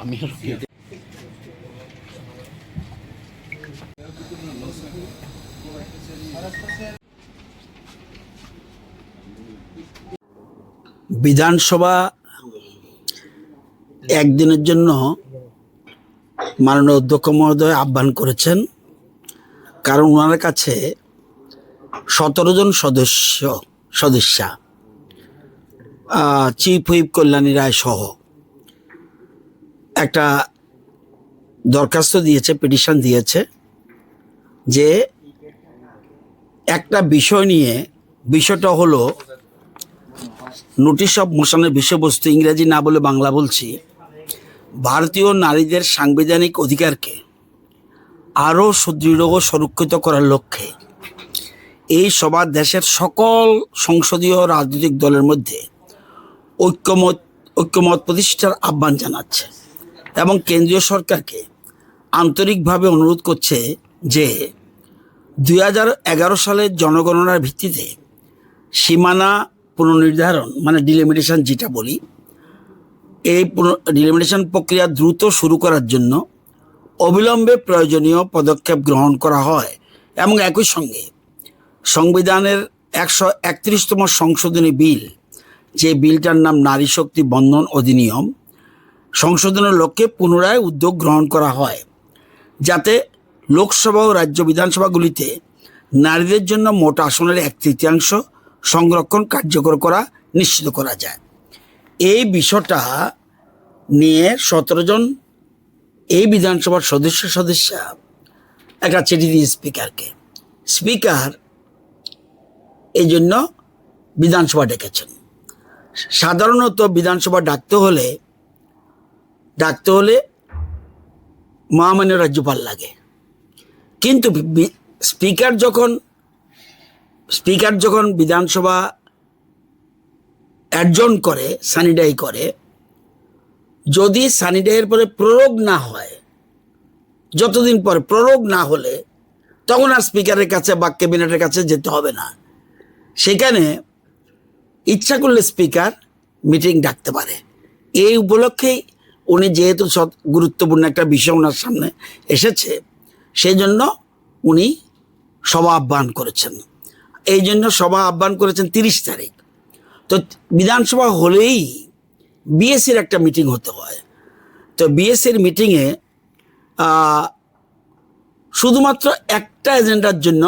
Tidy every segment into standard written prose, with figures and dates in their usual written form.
আমি বিধানসভা একদিনের জন্য মাননীয় অধ্যক্ষ মহোদয় আহ্বান করেছেন, কারণ ওনার কাছে 17 জন সদস্যা চিফ হুইপ কল্যাণী রায় সহ একটা দরখাস্ত দিয়েছে, পিটিশন দিয়েছে যে একটা বিষয় নিয়ে, বিষয়টা হলো নোটিশ অফ মোশনের বিষয়বস্তু, ইংরেজি না বলে বাংলা বলছি, ভারতীয় নারীদের সাংবিধানিক অধিকারকে আরও সুদৃঢ় ও সুরক্ষিত করার লক্ষ্যে এই সভা দেশের সকল সংসদীয় রাজনৈতিক দলের মধ্যে ঐক্যমত প্রতিষ্ঠার আহ্বান জানাচ্ছে এবং কেন্দ্রীয় সরকারকে আন্তরিকভাবে অনুরোধ করছে যে 2011 সালের জনগণনার ভিত্তিতে সীমানা পুনর্নির্ধারণ, মানে ডিলিমিটেশন যেটা বলি, এই ডিলিমিটেশন প্রক্রিয়া দ্রুত শুরু করার জন্য অবিলম্বে প্রয়োজনীয় পদক্ষেপ গ্রহণ করা হয় এবং একই সঙ্গে সংবিধানের 131তম সংশোধনী বিল, যে বিলটার নাম নারী শক্তি বন্ধন অধিনিয়ম, সংশোধনের লক্ষ্যে পুনরায় উদ্যোগ গ্রহণ করা হয়, যাতে লোকসভা ও রাজ্য বিধানসভাগুলিতে নারীদের জন্য মোট আসনের 1/3 সংরক্ষণ কার্যকর করা নিশ্চিত করা যায়। এই বিষয়টা নিয়ে 17 জন এই বিধানসভার সদস্যা একটা চিঠি দিয়ে স্পিকারকে, স্পিকার এই জন্য বিধানসভা ডেকেছেন। সাধারণত বিধানসভা ডাকতে হলে মহামান্য রাজ্যপাল লাগে, কিন্তু স্পিকার যখন বিধানসভা অ্যাডজর্ন করে, সানিডাই করে, যদি সানিডাইয়ের পরে প্রয়োগ না হয়, যতদিন পরে প্রয়োগ না হলে তখন আর স্পিকারের কাছে বা ক্যাবিনেটের কাছে যেতে হবে না। সেখানে ইচ্ছা করলে স্পিকার মিটিং ডাকতে পারে। এই উপলক্ষেই উনি যেহেতু গুরুত্বপূর্ণ একটা বিষয় ওনার সামনে এসেছে, সেই জন্য উনি সভা আহ্বান করেছেন। এই জন্য সভা আহ্বান করেছেন 30 তারিখ। তো বিধানসভা হলেই বিএসসির একটা মিটিং হতে হয়। তো বিএসসির মিটিংয়ে শুধুমাত্র একটা এজেন্ডার জন্য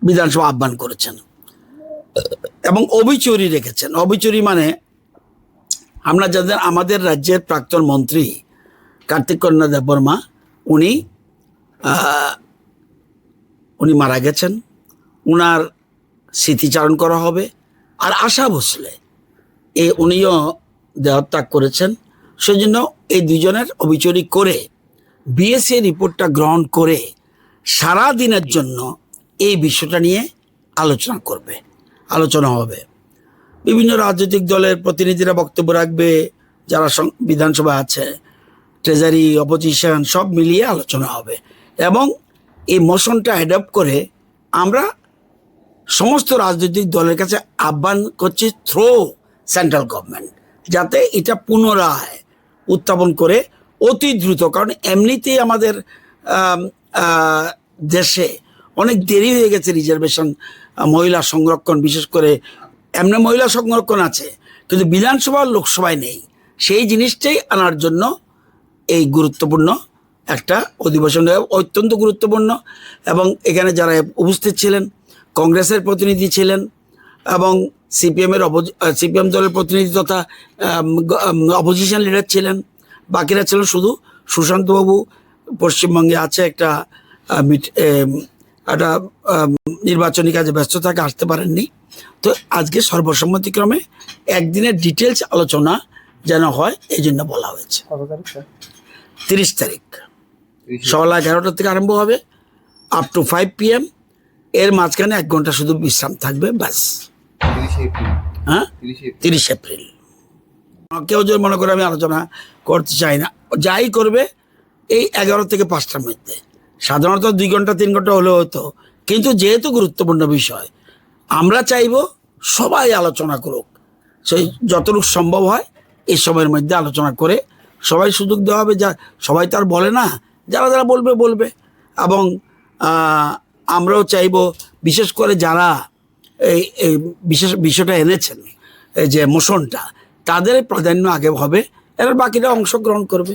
বিধানসভা আহ্বান করেছেন এবং অবিচুরি রেখেছেন। অবিচুরি মানে আমরা আমাদের রাজ্যের প্রাক্তন মন্ত্রী কার্তিক কন্যা দেববর্মা, উনি মারা গেছেন, উনার স্মৃতিচারণ করা হবে। আর আশা ভোসলে উনিও দেহত্যাগ করেছেন। সেজন্য এই দুজনের অবিচুরি করে বিএসসি রিপোর্টটা গ্রহণ করে সারা দিনের জন্য এই বিষয়টা নিয়ে আলোচনা হবে। বিভিন্ন রাজনৈতিক দলের প্রতিনিধিরা বক্তব্য রাখবে, যারা বিধানসভা আছে, ট্রেজারি, অপোজিশন, সব মিলিয়ে আলোচনা হবে এবং এই মোশনটা অ্যাডপ্ট করে আমরা সমস্ত রাজনৈতিক দলের কাছে আহ্বান করছি থ্রো সেন্ট্রাল গভর্নমেন্ট, যাতে এটা পুনরায় উত্থাপন করে অতি দ্রুত, কারণ এমনিতেই আমাদের দেশে অনেক দেরি হয়ে গেছে রিজার্ভেশন, মহিলা সংরক্ষণ, বিশেষ করে এমনি মহিলা সংরক্ষণ আছে কিন্তু বিধানসভা লোকসভায় নেই। সেই জিনিসটাই আনার জন্য এই গুরুত্বপূর্ণ একটা অধিবেশন, অত্যন্ত গুরুত্বপূর্ণ। এবং এখানে যারা উপস্থিত ছিলেন, কংগ্রেসের প্রতিনিধি ছিলেন এবং সিপিএম দলের প্রতিনিধি তথা অপোজিশন লিডার ছিলেন, বাকিরা ছিলেন শুধু সুশান্তবাবু পশ্চিমবঙ্গে আছে, একটা নির্বাচনী কাজে ব্যস্ত থাকে, আসতে পারেননি। তো আজকে সর্বসম্মতিক্রমে একদিনের ডিটেলস আলোচনা যেন হয়, এই জন্য বলা হয়েছে। 30 তারিখ সকাল 11টা থেকে আরম্ভ হবে, আপ টু 5 PM। এর মাঝখানে 1 ঘন্টা শুধু বিশ্রাম থাকবে, ব্যাস। 30 এপ্রিল। কেউ যদি মনে করে আমি আলোচনা করতে চাই না, যাই করবে এই 11 থেকে 5টার মধ্যে, সাধারণত 2 ঘন্টা 3 ঘন্টা হলেও হতো, কিন্তু যেহেতু গুরুত্বপূর্ণ বিষয়, আমরা চাইব সবাই আলোচনা করুক, সেই যতটুকু সম্ভব হয় এই সময়ের মধ্যে আলোচনা করে সবাই সুযোগ দেওয়া হবে। যা সবাই তো আর বলে না, যারা যারা বলবে বলবে। এবং আমরাও চাইব বিশেষ করে যারা এই বিশেষ বিষয়টা এনেছেন, এই যে মোশনটা, তাদের প্রাধান্য আগে হবে, এর বাকিরা অংশগ্রহণ করবে।